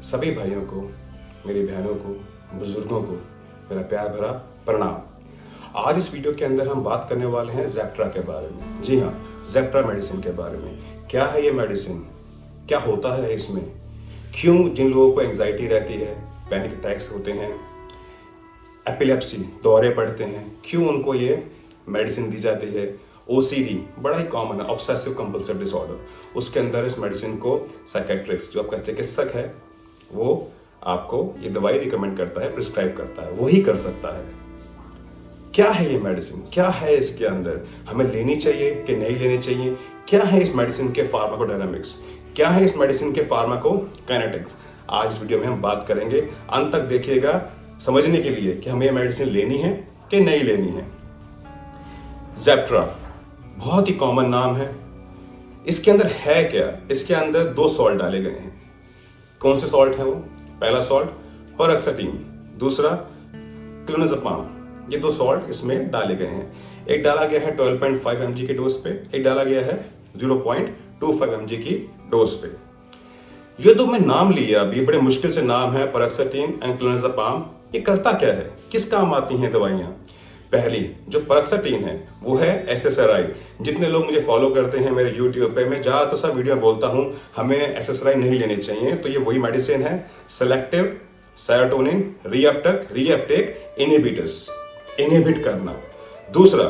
सभी भाइयों को, मेरी बहनों को, बुजुर्गों को मेरा प्यार भरा प्रणाम। आज इस वीडियो के अंदर हम बात करने वाले हैं ज़ेप्ट्रा के बारे में। जी हाँ, ज़ेप्ट्रा मेडिसिन के बारे में। क्या है ये मेडिसिन, क्या होता है इसमें, क्यों जिन लोगों को एंजाइटी रहती है, पैनिक अटैक्स होते हैं, एपिलेप्सी दौरे पड़ते हैं, क्यों उनको ये मेडिसिन दी जाती है। OCD बड़ा ही कॉमन है, ऑब्सेसिव कंपल्सिव डिसऑर्डर, उसके अंदर इस मेडिसिन को साइकेट्रिस्ट जो आपका चिकित्सक है वो आपको ये दवाई रिकमेंड करता है, प्रिस्क्राइब करता है, वही कर सकता है। क्या है ये मेडिसिन, क्या है इसके अंदर, हमें लेनी चाहिए कि नहीं लेनी चाहिए, क्या है इस मेडिसिन के फार्माकोडायनामिक्स, क्या है इस मेडिसिन के फार्माकोकाइनेटिक्स, आज इस वीडियो में हम बात करेंगे। अंत तक देखिएगा समझने के लिए कि हमें ये मेडिसिन लेनी है कि नहीं लेनी है। ज़ेप्ट्रा बहुत ही कॉमन नाम है। इसके अंदर है क्या, इसके अंदर 2 सॉल्ट डाले गए हैं। कौन से सॉल्ट है वो? पहला सॉल्ट पेरोक्सेटीन, दूसरा क्लोनाज़ेपाम। ये 2 सॉल्ट इसमें डाले गए हैं। एक डाला गया है 12.5 mg की डोज पे, एक डाला गया है 0.25 mg की डोज पे। ये 2 मैं नाम लिया अभी, बड़े मुश्किल से नाम है, पेरोक्सेटीन एंड क्लोनाज़ेपाम। ये करता क्या है, किस काम आती हैं दवाइयाँ? पहली जो पेरोक्सेटीन है वो है SSRI। जितने लोग मुझे फॉलो करते हैं मेरे YouTube पे, मैं ज़्यादातर सब वीडियो बोलता हूँ हमें SSRI नहीं लेनी चाहिए, तो ये वही मेडिसिन है, selective serotonin reuptake inhibitors, inhibit करना। दूसरा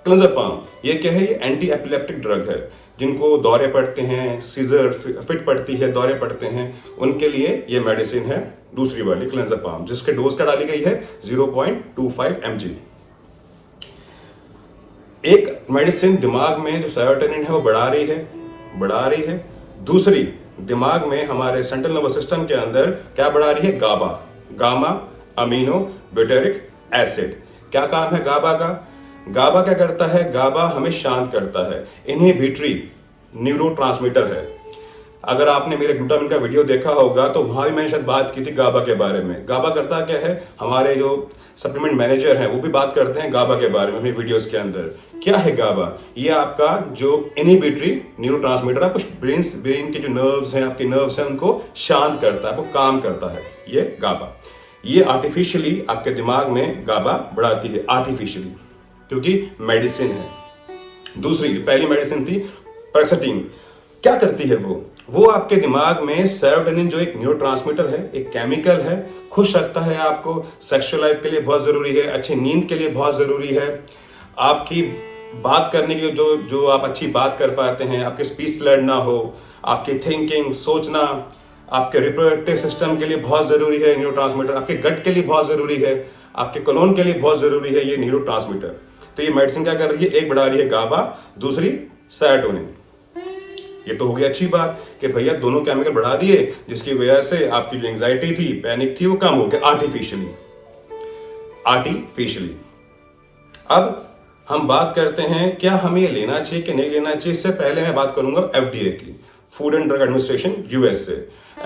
क्लोनाज़ेपाम, ये क्या है, ये एंटी एपिलेप्टिक ड्रग है। जिनको दौरे पड़ते हैं, सीजर फिट पड़ती है, दौरे पड़ते हैं, उनके लिए ये मेडिसिन है दूसरी वाली क्लोनाज़ेपाम, जिसके डोज का डाली गई है 0.25 mg। एक मेडिसिन दिमाग में जो सेरोटोनिन है वो बढ़ा रही है। दूसरी दिमाग में हमारे सेंट्रल नर्वस सिस्टम के अंदर क्या बढ़ा रही है? Gamma amino butyric acid. क्या काम है गाबा का? गाबा क्या करता है? गाबा हमें शांत करता है, इनहिबिटरी न्यूरोट्रांसमीटर है। अगर आपने मेरे ग्लूटामिन का वीडियो देखा होगा तो वहां भी मैंने शायद बात की थी गाबा के बारे में। गाबा करता क्या है, हमारे जो सप्लीमेंट मैनेजर हैं वो भी बात करते हैं गाबा के बारे में अपनी वीडियोस के अंदर। क्या है गाबा? ये आपका जो इनहिबिटरी न्यूरोट्रांसमीटर है, कुछ ब्रेन के जो नर्व्स हैं, आपके नर्व्स हैं, उनको शांत करता है, वो काम करता है ये गाबा। ये आर्टिफिशियली आपके दिमाग में गाबा बढ़ाती है, आर्टिफिशियली, क्योंकि मेडिसिन है। दूसरी पहली मेडिसिन थी पेरोक्सेटीन। क्या करती है वो आपके दिमाग में सेरोटोनिन जो एक न्यूरोट्रांसमीटर है, एक केमिकल है, खुश रखता है आपको, सेक्सुअल लाइफ के लिए बहुत जरूरी है, अच्छी नींद के लिए बहुत जरूरी है, आपकी बात करने की जो आप अच्छी बात कर पाते हैं, आपके स्पीच लड़ना हो, आपकी थिंकिंग सोचना, आपके रिप्रोडक्टिव सिस्टम के लिए बहुत जरूरी है न्यूरोट्रांसमीटर, आपके गट के लिए बहुत जरूरी है, आपके कोलोन के लिए बहुत जरूरी है ये न्यूरोट्रांसमीटर। तो ये मेडिसिन क्या कर रही है? एक बढ़ा रही है गाबा, दूसरी सेरोटोनिन। ये तो हो गई अच्छी बात कि भैया दोनों केमिकल बढ़ा दिए, जिसकी वजह से आपकी जो एंजाइटी थी, पैनिक थी, वो कम हो गया आर्टिफिशियली। अब हम बात करते हैं क्या हमें ये लेना चाहिए कि नहीं लेना चाहिए। इससे पहले मैं बात करूंगा FDA की, food and drug administration USA।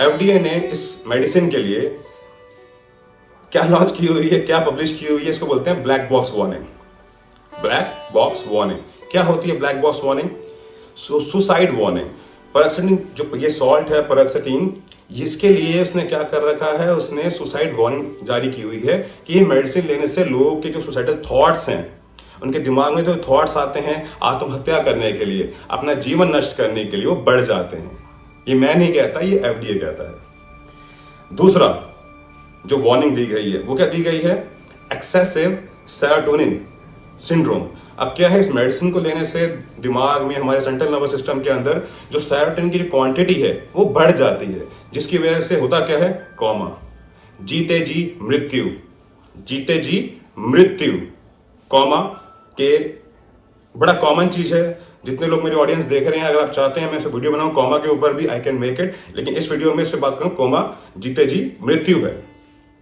FDA ने इस मेडिसिन के लिए क्या लॉन्च की हुई है, क्या पब्लिश की हुई है, इसको बोलते हैं black box warning. Black box warning क्या होती है? Black box warning suicide warning. Paroxetine जो ये सॉल्ट है पेरोक्सेटीन, इसके लिए उसने क्या कर रखा है, उसने सुसाइड वार्निंग जारी की हुई है कि ये मेडिसिन लेने से लोगों के जो सुसाइडल थॉट्स हैं, उनके दिमाग में जो थॉट्स आते हैं आत्महत्या करने के लिए, अपना जीवन नष्ट करने के लिए, वो बढ़ जाते हैं। ये मैं नहीं कहता, ये FDA कहता है। दूसरा जो वार्निंग दी गई है वो क्या दी गई है? Excessive serotonin syndrome. अब क्या है, इस मेडिसिन को लेने से दिमाग में, हमारे सेंट्रल नर्वस सिस्टम के अंदर जो सेरोटोनिन की जो क्वांटिटी है वो बढ़ जाती है, जिसकी वजह से होता क्या है? कॉमा, जीते जी मृत्यु। कॉमा के बड़ा कॉमन चीज है। जितने लोग मेरी ऑडियंस देख रहे हैं, अगर आप चाहते हैं मैं वीडियो बनाऊं कॉमा के ऊपर भी, आई कैन मेक इट, लेकिन इस वीडियो में इससे बात करूं, कॉमा जीते जी मृत्यु है।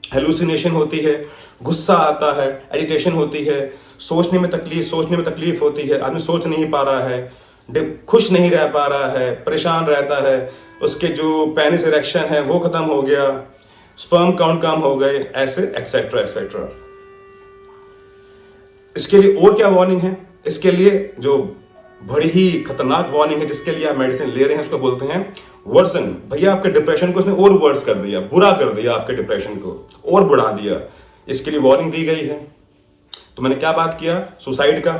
हेलुसिनेशन होती है, गुस्सा आता है, एजिटेशन होती है, सोचने में तकलीफ होती है, आदमी सोच नहीं पा रहा है, खुश नहीं रह पा रहा है, परेशान रहता है, उसके जो पेनिस इरेक्शन है वो खत्म हो गया, स्पर्म काउंट कम हो गए, ऐसे एक्सेट्रा एक्सेट्रा। इसके लिए और क्या वार्निंग है? इसके लिए जो बड़ी ही खतरनाक वार्निंग है, जिसके लिए आप मेडिसिन ले रहे हैं, उसको बोलते हैं वर्सन, भैया आपके डिप्रेशन को उसने और वर्स कर दिया, बुरा कर दिया, आपके डिप्रेशन को और बढ़ा दिया। इसके लिए वार्निंग दी गई है। तो मैंने क्या बात किया? सुसाइड का।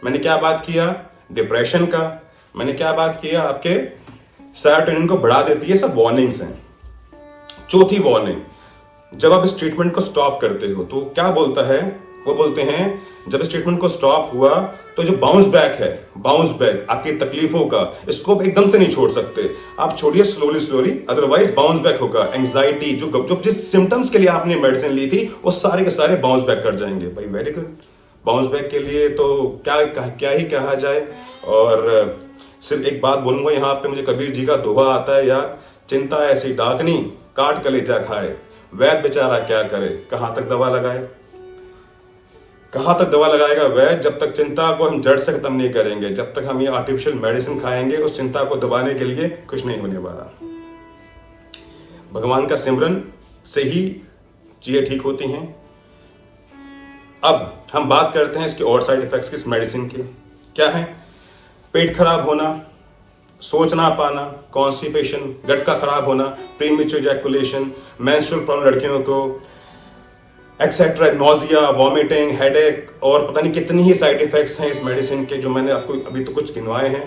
मैंने क्या बात किया? डिप्रेशन का। मैंने क्या बात किया? आपके सेरोटोनिन को बढ़ा देती है। सब वार्निंग्स हैं। चौथी वार्निंग, जब आप इस ट्रीटमेंट को स्टॉप करते हो तो क्या बोलता है? वो बोलते हैं जब इस ट्रीटमेंट को स्टॉप हुआ तो जो बाउंस बैक है, बाउंस बैक आपकी तकलीफों का, इसको आप एकदम से नहीं छोड़ सकते। आप छोड़िए slowly slowly, otherwise bounce back होगा। एंग्जाइटी जो जिस सिम्टम्स के लिए आपने मेडिसिन ली थी वो सारे के सारे बाउंस बैक कर जाएंगे। भाई वेरी गुड। बाउंस बैक के लिए तो क्या ही कहा जाए। और सिर्फ एक बात बोलूंगा यहाँ पे, मुझे कबीर जी का दोहा आता है यार, चिंता ऐसी डाकनी काट कलेजा खाए, वैद्य बेचारा क्या करे, कहाँ तक दवा लगाए। कहाँ तक दवा लगाएगा वैद्य? जब तक चिंता को हम जड़ से खत्म नहीं करेंगे, जब तक हम ये आर्टिफिशियल मेडिसिन खाएंगे, उस चिंता को दबाने के लिए कुछ नहीं होने वाला। भगवान का सिमरन से ही चीजें ठीक होती हैं। अब हम बात करते हैं इसके और साइड इफेक्ट्स की इस मेडिसिन के। क्या है? पेट खराब होना, सोच ना पाना, कॉन्स्टिपेशन, गट का खराब होना, प्रीमेच्योर इजैकुलेशन, मेंस्ट्रुअल प्रॉब्लम लड़कियों को, एक्सेट्रा, नोजिया, वॉमिटिंग, हेडेक, और पता नहीं कितनी ही साइड इफेक्ट्स हैं इस मेडिसिन के, जो मैंने आपको अभी तो कुछ गिनवाए हैं,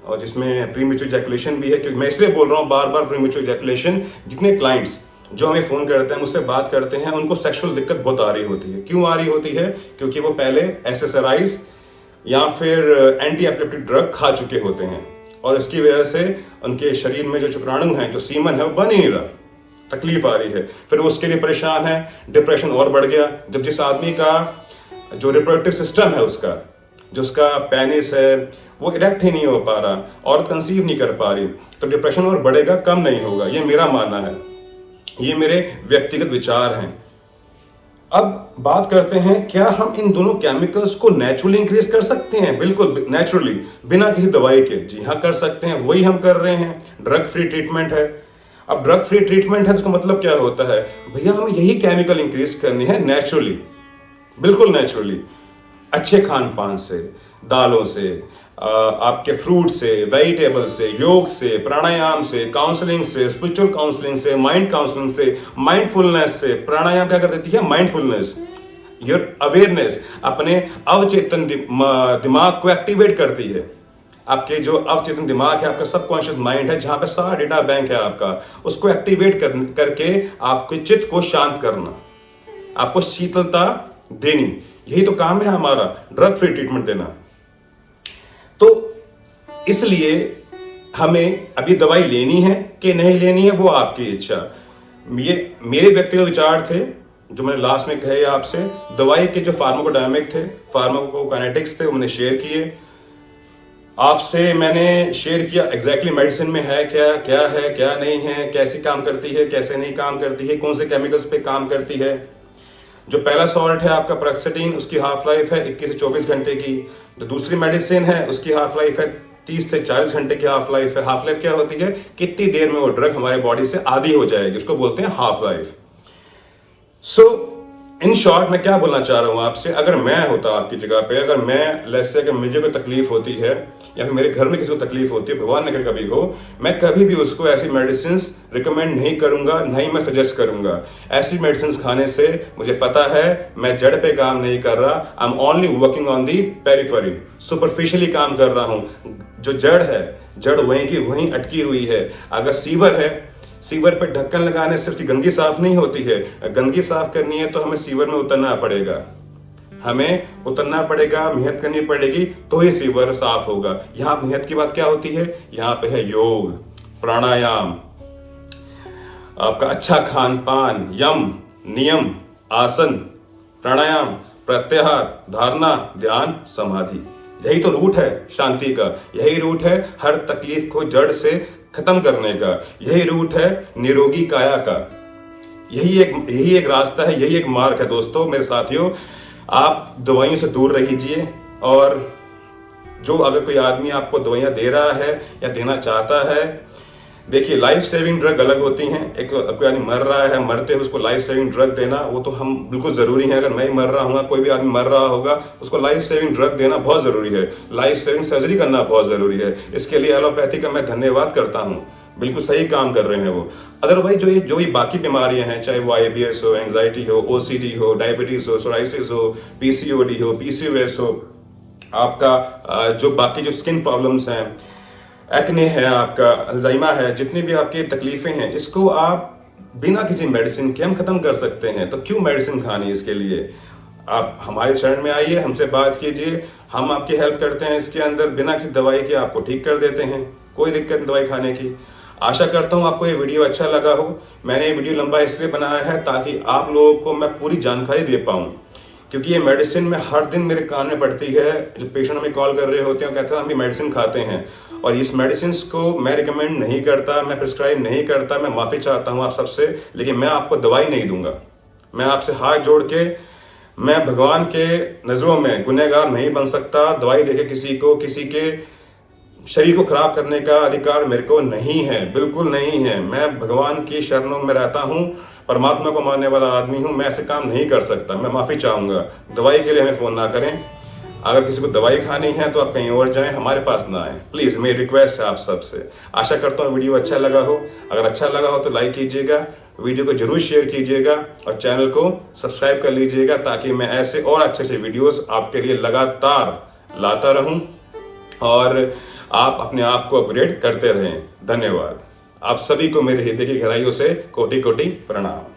और जिसमें प्रीमेच्योर इजैकुलेशन भी है। क्योंकि मैं इसलिए बोल रहा हूँ बार बार प्रीमेच्योर इजैकुलेशन, जितने क्लाइंट्स जो हमें फोन करते हैं, मुझसे बात करते हैं, उनको सेक्सुअल दिक्कत बहुत आ रही होती है। क्यों आ रही होती है? क्योंकि वो पहले एसएसआरआईज या फिर एंटी एपिलेप्टिक ड्रग खा चुके होते हैं, और इसकी वजह से उनके शरीर में जो शुक्राणु हैं, जो सीमन है, वो बन ही नहीं रहा, तकलीफ आ रही है। फिर वो उसके लिए परेशान है, डिप्रेशन और बढ़ गया। जब जिस आदमी का जो रिप्रोडक्टिव सिस्टम है, उसका जो उसका पेनिस है, वो इरेक्ट ही नहीं हो पा रहा, औरत कंसीव नहीं कर पा रही, तो डिप्रेशन और बढ़ेगा, कम नहीं होगा। ये मेरा मानना है, ये मेरे व्यक्तिगत विचार हैं। अब बात करते हैं, क्या हम इन दोनों केमिकल्स को नेचुरली इंक्रीज कर सकते हैं? बिल्कुल नेचुरली, बिना किसी दवाई के। जी हाँ, कर सकते हैं। वही हम कर रहे हैं। ड्रग फ्री ट्रीटमेंट है। अब ड्रग फ्री ट्रीटमेंट है तो उसका मतलब क्या होता है? भैया हमें यही केमिकल इंक्रीज करनी है नेचुरली, बिल्कुल नेचुरली, अच्छे खान पान से, दालों से, आपके फ्रूट से, वेजिटेबल से, योग से, प्राणायाम से, काउंसलिंग से, स्पिरिचुअल काउंसलिंग से, माइंड काउंसलिंग से, माइंडफुलनेस से। प्राणायाम क्या कर देती है? माइंडफुलनेस, योर अवेयरनेस, अपने अवचेतन दिमाग को एक्टिवेट करती है। आपके जो अवचेतन दिमाग है, आपका सबकॉन्शियस माइंड है, जहां पे सारा डेटा बैंक है आपका, उसको एक्टिवेट करके आपके चित्त को शांत करना, आपको शीतलता देनी, यही तो काम है हमारा, ड्रग फ्री ट्रीटमेंट देना। तो इसलिए हमें अभी दवाई लेनी है कि नहीं लेनी है, वो आपकी इच्छा। ये मेरे व्यक्तिगत विचार थे जो मैंने लास्ट में कहे आपसे। दवाई के जो फार्माकोडायनेमिक थे, फार्माकोकाइनेटिक्स थे, वो मैंने शेयर किए आपसे। मैंने शेयर किया एग्जैक्टली मेडिसिन में है क्या, क्या है, क्या नहीं है, कैसी काम करती है, कैसे नहीं काम करती है, कौन से केमिकल्स पे काम करती है। जो पहला सॉल्ट है आपका प्रेक्सेटिन, उसकी हाफ लाइफ है 21 से 24 घंटे की। जो दूसरी मेडिसिन है उसकी हाफ लाइफ है 30 से 40 घंटे की हाफ लाइफ है। हाफ लाइफ क्या होती है? कितनी देर में वो ड्रग हमारे बॉडी से आदी हो जाएगी, उसको बोलते हैं half life. So in short मैं क्या बोलना चाह रहा हूं आपसे, अगर मैं होता आपकी जगह पे, अगर मैं लेट्स से अगर मुझे कोई तकलीफ होती है या फिर मेरे घर में किसी को तकलीफ होती है, भगवान न करे कभी हो, मैं कभी भी उसको ऐसी मेडिसिन रिकमेंड नहीं करूंगा, नहीं मैं सजेस्ट करूंगा। ऐसी मेडिसिन खाने से मुझे पता है मैं जड़ पे काम नहीं कर रहा, I am only working on the periphery, superficially काम कर रहा हूं। जो जड़ है, जड़ वहीं की वहीं अटकी हुई है। अगर सीवर है, सीवर पे ढक्कन लगाने से उसकी गंदगी साफ नहीं होती है। गंदगी साफ करनी है तो हमें सीवर में उतरना पड़ेगा, हमें उतरना पड़ेगा, मेहनत करनी पड़ेगी, तो ही सीवर साफ होगा। यहाँ मेहनत की बात क्या होती है? यहाँ पे है योग, प्राणायाम, आपका अच्छा खान पान, यम, नियम, आसन, प्राणायाम, प्रत्याहार, धारणा, ध्यान, समाधि। यही तो रूट है शांति का, यही रूट है हर तकलीफ को जड़ से खत्म करने का, यही रूट है निरोगी काया का। यही एक रास्ता है, यही एक मार्ग है दोस्तों, मेरे साथियों। आप दवाइयों से दूर रहिए, और जो अगर कोई आदमी आपको दवाइयां दे रहा है या देना चाहता है, देखिए लाइफ सेविंग ड्रग अलग होती हैं। एक कोई आदमी मर रहा है, मरते हुए उसको लाइफ सेविंग ड्रग देना, वो तो हम बिल्कुल जरूरी है। अगर मैं ही मर रहा हूँ, कोई भी आदमी मर रहा होगा, उसको लाइफ सेविंग ड्रग देना बहुत जरूरी है। लाइफ सेविंग सर्जरी करना बहुत जरूरी है। इसके लिए एलोपैथी का मैं धन्यवाद करता हूँ। बिल्कुल सही काम कर रहे हैं वो। अदरवाइज जो ये बाकी बीमारियां हैं, चाहे वो आईबीएस हो, एंजाइटी हो, ओसीडी हो, डायबिटीज हो, सोराइसिस हो, पीसीओडी हो, पीसीओएस हो, आपका जो बाकी जो स्किन प्रॉब्लम्स हैं, एक्ने है, आपका अल्जाइमर है, जितनी भी आपकी तकलीफें हैं, इसको आप बिना किसी मेडिसिन के हम खत्म कर सकते हैं। तो क्यों मेडिसिन खानी इसके लिए? आप हमारे शरण में आइए, हमसे बात कीजिए, हम आपकी हेल्प करते हैं इसके अंदर, बिना किसी दवाई के आपको ठीक कर देते हैं, कोई दिक्कत नहीं दवाई खाने की। आशा करता हूँ आपको ये वीडियो अच्छा लगा हो। मैंने ये वीडियो लंबा इसलिए बनाया है ताकि आप लोगों को मैं पूरी जानकारी दे पाऊँ, क्योंकि ये मेडिसिन में हर दिन मेरे कान में पड़ती है। जो पेशेंट हमें कॉल कर रहे होते हैं, कहते हैं हम ये मेडिसिन खाते हैं, और इस मेडिसिन को मैं रिकमेंड नहीं करता, मैं प्रिस्क्राइब नहीं करता। मैं माफ़ी चाहता हूँ आप सबसे, लेकिन मैं आपको दवाई नहीं दूंगा। मैं आपसे हाथ जोड़ के, मैं भगवान के नज़रों में गुनहगार नहीं बन सकता। दवाई देके किसी के शरीर को खराब करने का अधिकार मेरे को नहीं है, बिल्कुल नहीं है। मैं भगवान की शरणों में रहता हूँ, परमात्मा को मानने वाला आदमी हूँ, मैं ऐसे काम नहीं कर सकता। मैं माफ़ी चाहूँगा। दवाई के लिए हमें फ़ोन ना करें। अगर किसी को दवाई खानी है तो आप कहीं और जाएं, हमारे पास ना आए प्लीज़। मेरी रिक्वेस्ट है आप सबसे। आशा करता हूँ वीडियो अच्छा लगा हो। अगर अच्छा लगा हो तो लाइक कीजिएगा, वीडियो को जरूर शेयर कीजिएगा, और चैनल को सब्सक्राइब कर लीजिएगा, ताकि मैं ऐसे और अच्छे वीडियोस आपके लिए लगातार लाता रहूं और आप अपने आप को अपग्रेड करते रहें। धन्यवाद। आप सभी को मेरे हृदय की गहराइयों से कोटि कोटि प्रणाम।